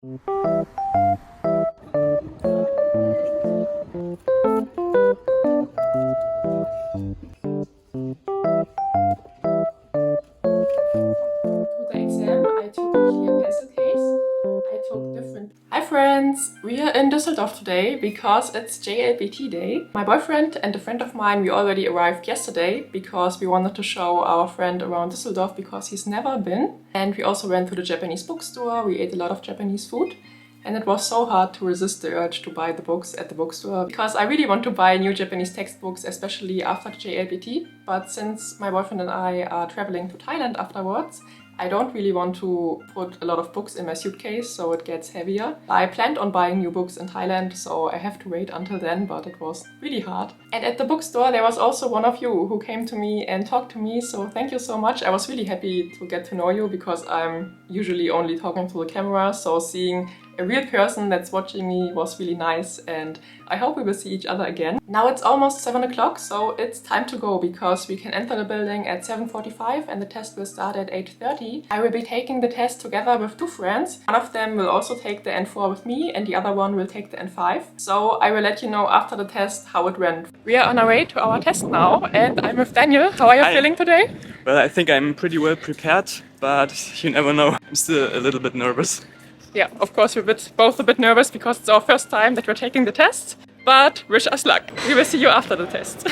Hi friends! We are in Düsseldorf today because it's JLPT day. My boyfriend and a friend of mine, we already arrived yesterday because we wanted to show our friend around Düsseldorf because he's never been. And we also went to the Japanese bookstore, we ate a lot of Japanese food. And it was so hard to resist the urge to buy the books at the bookstore because I really want to buy new Japanese textbooks, especially after the JLPT. But since my boyfriend and I are traveling to Thailand afterwards, I don't really want to put a lot of books in my suitcase, so it gets heavier. I planned on buying new books in Thailand, so I have to wait until then, but it was really hard. And at the bookstore there was also one of you who came to me and talked to me, so thank you so much. I was really happy to get to know you because I'm usually only talking to the camera, so seeing a real person that's watching me was really nice, and I hope we will see each other again. Now it's almost 7 o'clock, so it's time to go because we can enter the building at 7:45 and the test will start at 8:30. I will be taking the test together with two friends. One of them will also take the N4 with me and the other one will take the N5. So I will let you know after the test how it went. We are on our way to our test now and I'm with Daniel. How are you feeling today? Well, I think I'm pretty well prepared, but you never know. I'm still a little bit nervous. Yeah, of course we're both a bit nervous because it's our first time that we're taking the test, but wish us luck. We will see you after the test.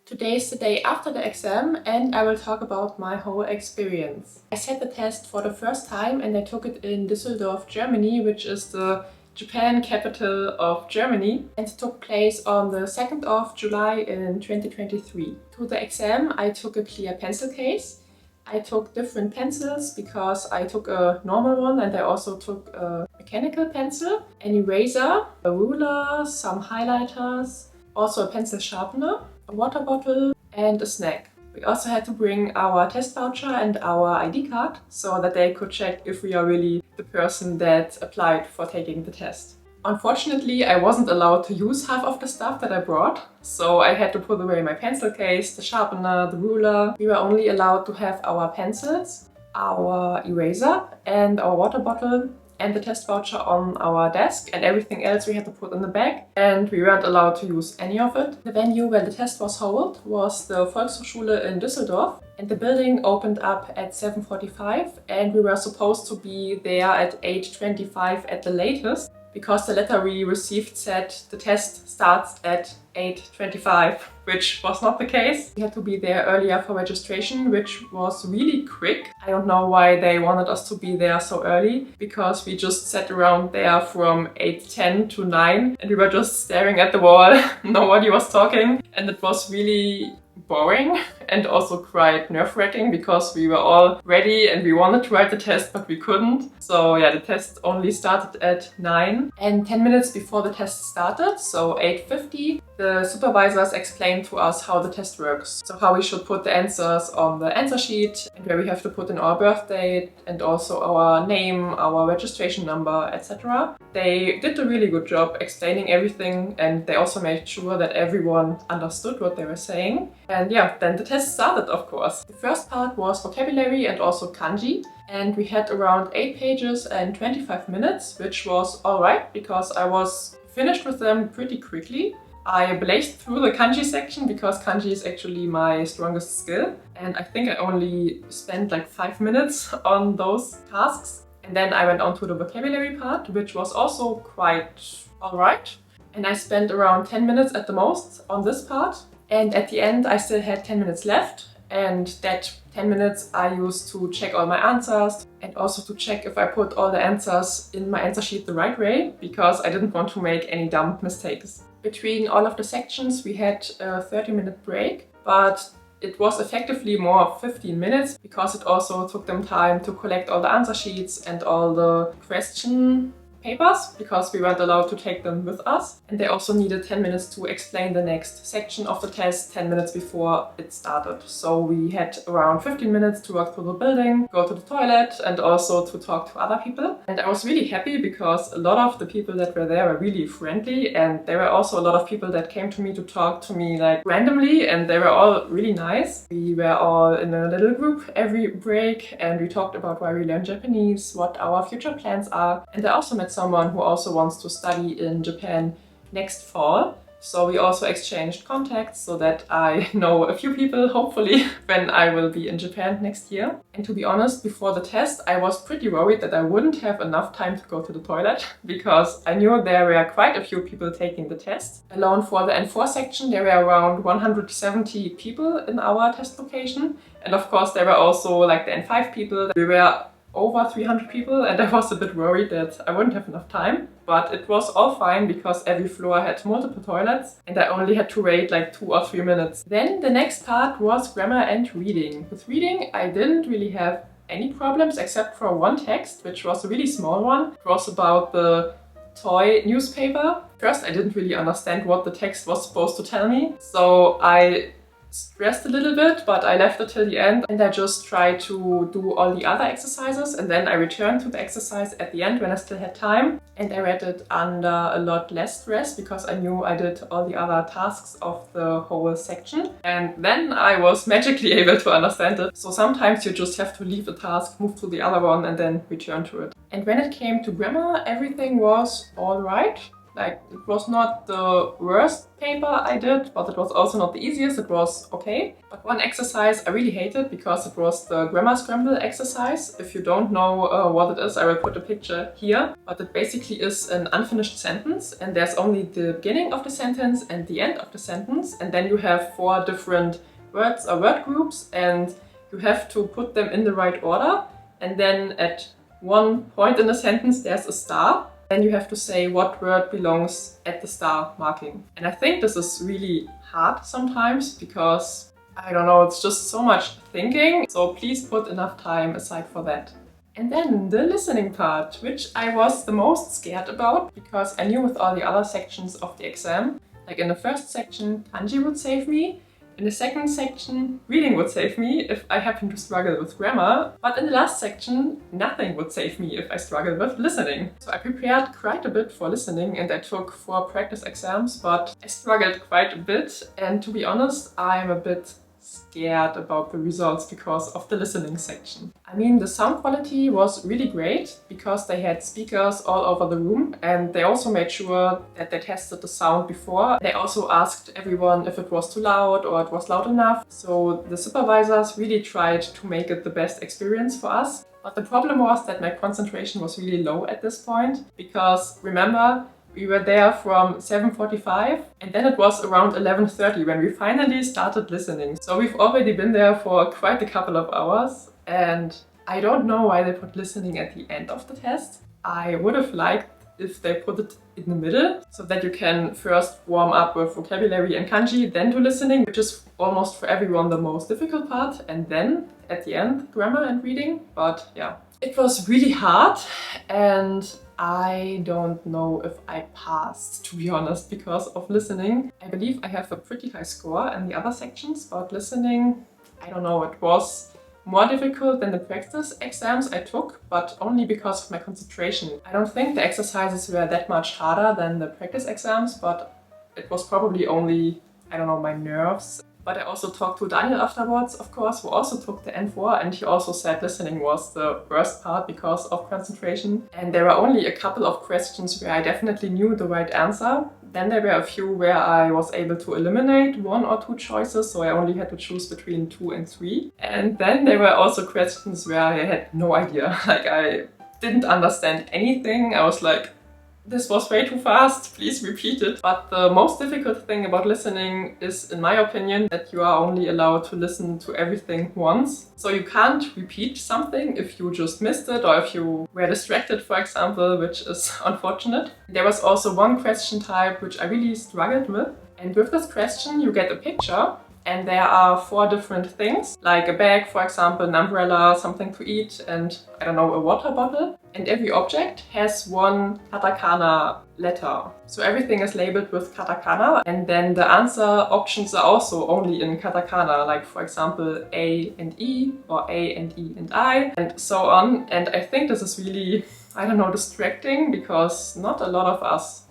Today is the day after the exam and I will talk about my whole experience. I sat the test for the first time and I took it in Düsseldorf, Germany, which is the Japan capital of Germany, and it took place on the 2nd of July in 2023. To the exam I took a clear pencil case. I took different pencils because I took a normal one and I also took a mechanical pencil, an eraser, a ruler, some highlighters, also a pencil sharpener, a water bottle and a snack. We also had to bring our test voucher and our ID card so that they could check if we are really the person that applied for taking the test. Unfortunately, I wasn't allowed to use half of the stuff that I brought, so I had to put away my pencil case, the sharpener, the ruler. We were only allowed to have our pencils, our eraser and our water bottle and the test voucher on our desk, and everything else we had to put in the bag, and we weren't allowed to use any of it. The venue where the test was held was the Volkshochschule in Düsseldorf, and the building opened up at 7:45 and we were supposed to be there at 8:25 at the latest, because the letter we received said the test starts at 8:25, which was not the case. We had to be there earlier for registration, which was really quick. I don't know why they wanted us to be there so early, because we just sat around there from 8:10 to 9 and we were just staring at the wall. Nobody was talking and it was really boring and also quite nerve-wracking because we were all ready and we wanted to write the test but we couldn't. So yeah, the test only started at 9 and 10 minutes before the test started, so 8:50, the supervisors explained to us how the test works. So how we should put the answers on the answer sheet and where we have to put in our birth date and also our name, our registration number, etc. They did a really good job explaining everything and they also made sure that everyone understood what they were saying. And yeah, then the test started, of course. The first part was vocabulary and also kanji, and we had around 8 pages and 25 minutes, which was alright because I was finished with them pretty quickly. I blazed through the kanji section because kanji is actually my strongest skill, and I think I only spent like 5 minutes on those tasks. And then I went on to the vocabulary part, which was also quite alright. And I spent around 10 minutes at the most on this part. And at the end I still had 10 minutes left, and that 10 minutes I used to check all my answers and also to check if I put all the answers in my answer sheet the right way, because I didn't want to make any dumb mistakes. Between all of the sections we had a 30-minute break, but it was effectively more of 15 minutes because it also took them time to collect all the answer sheets and all the question papers because we weren't allowed to take them with us. And they also needed 10 minutes to explain the next section of the test 10 minutes before it started. So we had around 15 minutes to walk through the building, go to the toilet, and also to talk to other people. And I was really happy because a lot of the people that were there were really friendly, and there were also a lot of people that came to me to talk to me like randomly, and they were all really nice. We were all in a little group every break, and we talked about why we learn Japanese, what our future plans are. And I also met someone who also wants to study in Japan next fall. So we also exchanged contacts so that I know a few people, hopefully, when I will be in Japan next year. And to be honest, before the test, I was pretty worried that I wouldn't have enough time to go to the toilet because I knew there were quite a few people taking the test. Alone for the N4 section, there were around 170 people in our test location. And of course, there were also like the N5 people. We were over 300 people, and I was a bit worried that I wouldn't have enough time. But it was all fine because every floor had multiple toilets and I only had to wait like 2 or 3 minutes. Then the next part was grammar and reading. With reading, I didn't really have any problems except for one text, which was a really small one. It was about the toy newspaper. First, I didn't really understand what the text was supposed to tell me. So I stressed a little bit, but I left it till the end and I just tried to do all the other exercises, and then I returned to the exercise at the end when I still had time, and I read it under a lot less stress because I knew I did all the other tasks of the whole section, and then I was magically able to understand it. So sometimes you just have to leave a task, move to the other one, and then return to it. And when it came to grammar, everything was all right. Like, it was not the worst paper I did, but it was also not the easiest. It was okay. But one exercise I really hated because it was the grammar scramble exercise. If you don't know what it is, I will put a picture here. But it basically is an unfinished sentence, and there's only the beginning of the sentence and the end of the sentence. And then you have 4 different words or word groups, and you have to put them in the right order. And then at one point in the sentence, there's a star. Then you have to say what word belongs at the star marking. And I think this is really hard sometimes because, I don't know, it's just so much thinking. So please put enough time aside for that. And then the listening part, which I was the most scared about because I knew with all the other sections of the exam, like in the first section, kanji would save me. In the second section, reading would save me if I happen to struggle with grammar, but in the last section, nothing would save me if I struggle with listening. So I prepared quite a bit for listening and I took 4 practice exams, but I struggled quite a bit, and to be honest, I'm a bit scared about the results because of the listening section. I mean, the sound quality was really great because they had speakers all over the room, and they also made sure that they tested the sound before. They also asked everyone if it was too loud or it was loud enough. So the supervisors really tried to make it the best experience for us. But the problem was that my concentration was really low at this point because, remember, we were there from 7:45 and then it was around 11:30 when we finally started listening. So we've already been there for quite a couple of hours, and I don't know why they put listening at the end of the test. I would have liked if they put it in the middle so that you can first warm up with vocabulary and kanji, then do listening, which is almost for everyone the most difficult part, and then at the end grammar and reading. But yeah, it was really hard and I don't know if I passed, to be honest, because of listening. I believe I have a pretty high score in the other sections, but listening, I don't know, it was more difficult than the practice exams I took, but only because of my concentration. I don't think the exercises were that much harder than the practice exams, but it was probably only, I don't know, my nerves. But I also talked to Daniel afterwards, of course, who also took the N4, and he also said listening was the worst part because of concentration. And there were only a couple of questions where I definitely knew the right answer. Then there were a few where I was able to eliminate 1 or 2 choices, so I only had to choose between 2 and 3. And then there were also questions where I had no idea, like I didn't understand anything. I was like, this was way too fast, please repeat it. But the most difficult thing about listening is, in my opinion, that you are only allowed to listen to everything once. So you can't repeat something if you just missed it or if you were distracted, for example, which is unfortunate. There was also one question type which I really struggled with. And with this question, you get a picture and there are 4 different things, like a bag, for example, an umbrella, something to eat, and I don't know, a water bottle. And every object has 1 katakana letter. So everything is labeled with katakana, and then the answer options are also only in katakana, like for example A and E, or A and E and I, and so on. And I think this is really, I don't know, distracting, because not a lot of us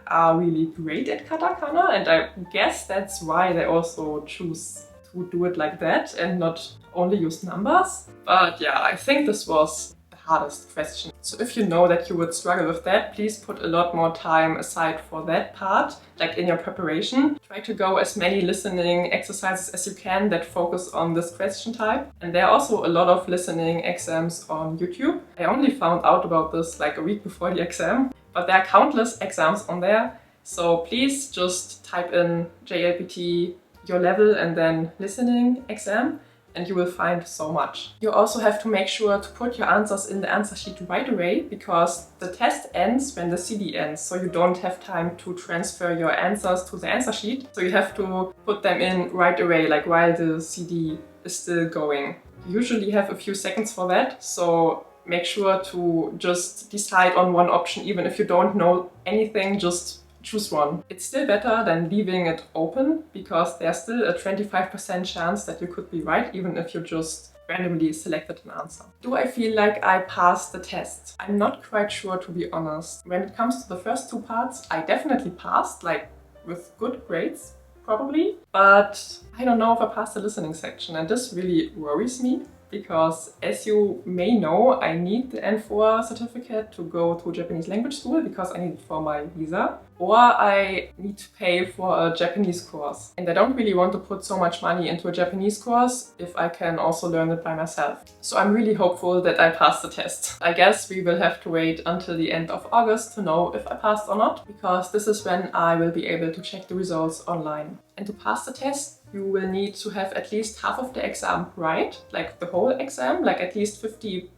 are really great at katakana, and I guess that's why they also choose to do it like that and not only use numbers. But yeah, I think this was the hardest question. So if you know that you would struggle with that, please put a lot more time aside for that part, like in your preparation. Try to go as many listening exercises as you can that focus on this question type. And there are also a lot of listening exams on YouTube. I only found out about this like a week before the exam, but there are countless exams on there. So please just type in JLPT, your level, and then listening exam, and you will find so much. You also have to make sure to put your answers in the answer sheet right away, because the test ends when the CD ends, so you don't have time to transfer your answers to the answer sheet. So you have to put them in right away, like while the CD is still going. You usually have a few seconds for that, so make sure to just decide on one option. Even if you don't know anything, just choose one. It's still better than leaving it open, because there's still a 25% chance that you could be right, even if you just randomly selected an answer. Do I feel like I passed the test? I'm not quite sure, to be honest. When it comes to the first 2 parts, I definitely passed, like with good grades, probably. But I don't know if I passed the listening section, and this really worries me, because as you may know, I need the N4 certificate to go to Japanese language school, because I need it for my visa, or I need to pay for a Japanese course. And I don't really want to put so much money into a Japanese course if I can also learn it by myself. So I'm really hopeful that I pass the test. I guess we will have to wait until the end of August to know if I passed or not, because this is when I will be able to check the results online. And to pass the test, you will need to have at least half of the exam right, like the whole exam, like at least 50%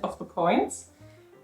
of the points.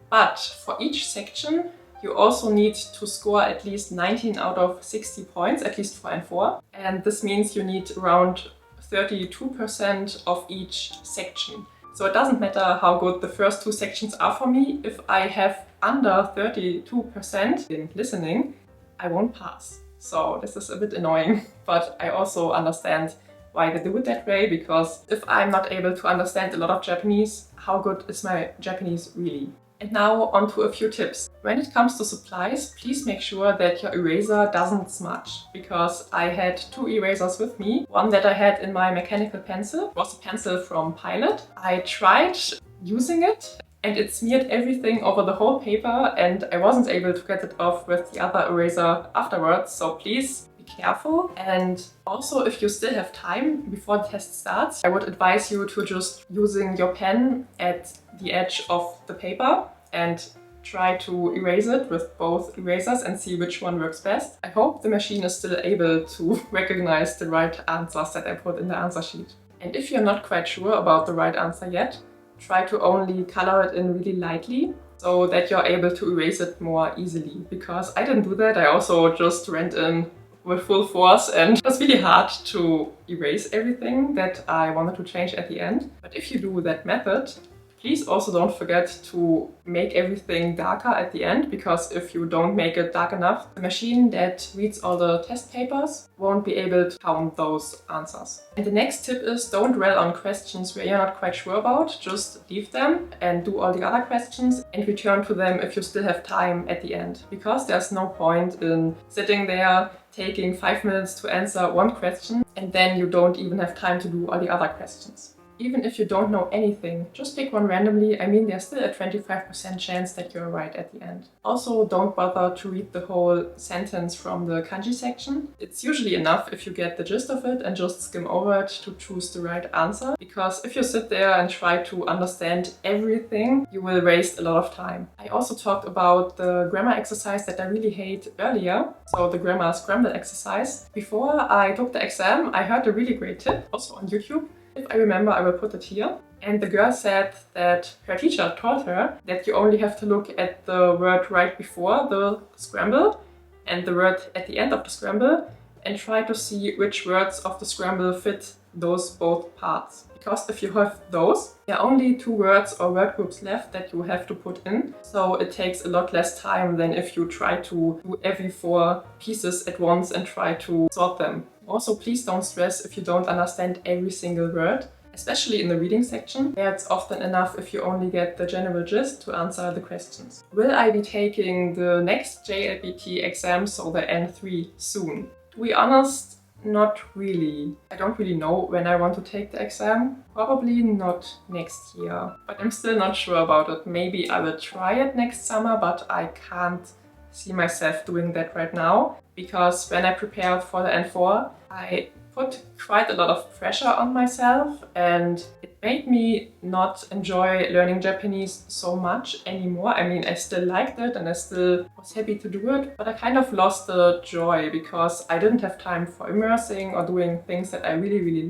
But for each section, you also need to score at least 19 out of 60 points, at least for N4. And this means you need around 32% of each section. So it doesn't matter how good the first 2 sections are for me. If I have under 32% in listening, I won't pass. So this is a bit annoying, but I also understand why they do it that way, because if I'm not able to understand a lot of Japanese, how good is my Japanese really? And now on to a few tips. When it comes to supplies, please make sure that your eraser doesn't smudge, because I had 2 erasers with me. One that I had in my mechanical pencil was a pencil from Pilot. I tried using it, and it smeared everything over the whole paper, and I wasn't able to get it off with the other eraser afterwards, so please be careful. And also, if you still have time before the test starts, I would advise you to just using your pen at the edge of the paper and try to erase it with both erasers and see which one works best. I hope the machine is still able to recognize the right answers that I put in the answer sheet. And if you're not quite sure about the right answer yet, try to only color it in really lightly, so that you're able to erase it more easily. Because I didn't do that, I also just went in with full force, and it was really hard to erase everything that I wanted to change at the end. But if you do that method, please also don't forget to make everything darker at the end, because if you don't make it dark enough, the machine that reads all the test papers won't be able to count those answers. And the next tip is, don't dwell on questions where you're not quite sure about. Just leave them and do all the other questions and return to them if you still have time at the end. Because there's no point in sitting there taking 5 minutes to answer one question and then you don't even have time to do all the other questions. Even if you don't know anything, just pick one randomly. I mean, there's still a 25% chance that you're right at the end. Also, don't bother to read the whole sentence from the kanji section. It's usually enough if you get the gist of it and just skim over it to choose the right answer. Because if you sit there and try to understand everything, you will waste a lot of time. I also talked about the grammar exercise that I really hate earlier. So the grammar scramble exercise. Before I took the exam, I heard a really great tip, also on YouTube. If I remember, I will put it here. And the girl said that her teacher told her that you only have to look at the word right before the scramble and the word at the end of the scramble, and try to see which words of the scramble fit those both parts. Because if you have those, there are only 2 words or word groups left that you have to put in. So it takes a lot less time than if you try to do every 4 pieces at once and try to sort them. Also, please don't stress if you don't understand every single word, especially in the reading section. There it's often enough if you only get the general gist to answer the questions. Will I be taking the next JLPT exam, so the N3, soon? To be honest, not really. I don't really know when I want to take the exam. Probably not next year. But I'm still not sure about it. Maybe I will try it next summer, but I can't see myself doing that right now. Because when I prepared for the N4, I put quite a lot of pressure on myself, and it made me not enjoy learning Japanese so much anymore. I mean, I still liked it and I still was happy to do it, but I kind of lost the joy because I didn't have time for immersing or doing things that I really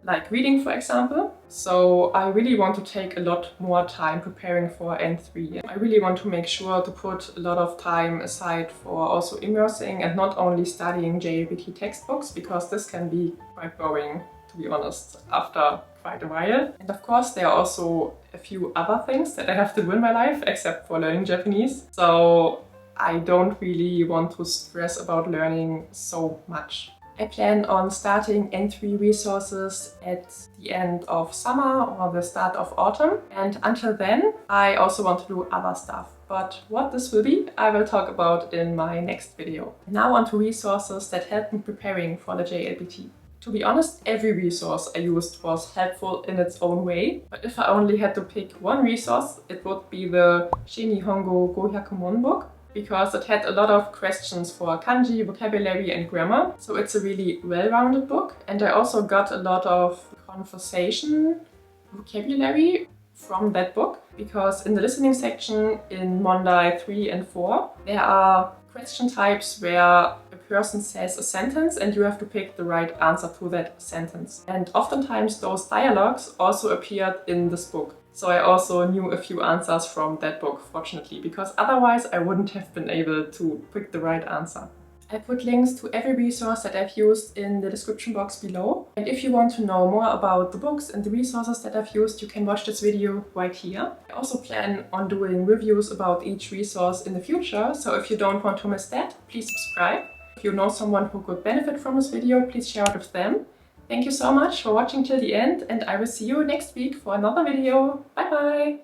like reading, for example. So I really want to take a lot more time preparing for N3. I really want to make sure to put a lot of time aside for also immersing and not only studying JLPT textbooks, because this can be quite boring, to be honest, after quite a while. And of course, there are also a few other things that I have to do in my life except for learning Japanese. So I don't really want to stress about learning so much. I plan on starting N3 resources at the end of summer or the start of autumn. And until then, I also want to do other stuff. But what this will be, I will talk about in my next video. Now on to resources that helped me preparing for the JLPT. To be honest, every resource I used was helpful in its own way. But if I only had to pick one resource, it would be the Nihongo Gohyakumon book, because it had a lot of questions for kanji, vocabulary and grammar. So it's a really well-rounded book. And I also got a lot of conversation vocabulary from that book, because in the listening section in Mondai 3 and 4, there are question types where a person says a sentence and you have to pick the right answer to that sentence. And oftentimes those dialogues also appeared in this book. So I also knew a few answers from that book, fortunately, because otherwise I wouldn't have been able to pick the right answer. I put links to every resource that I've used in the description box below. And if you want to know more about the books and the resources that I've used, you can watch this video right here. I also plan on doing reviews about each resource in the future, so if you don't want to miss that, please subscribe. If you know someone who could benefit from this video, please share it with them. Thank you so much for watching till the end, and I will see you next week for another video. Bye bye!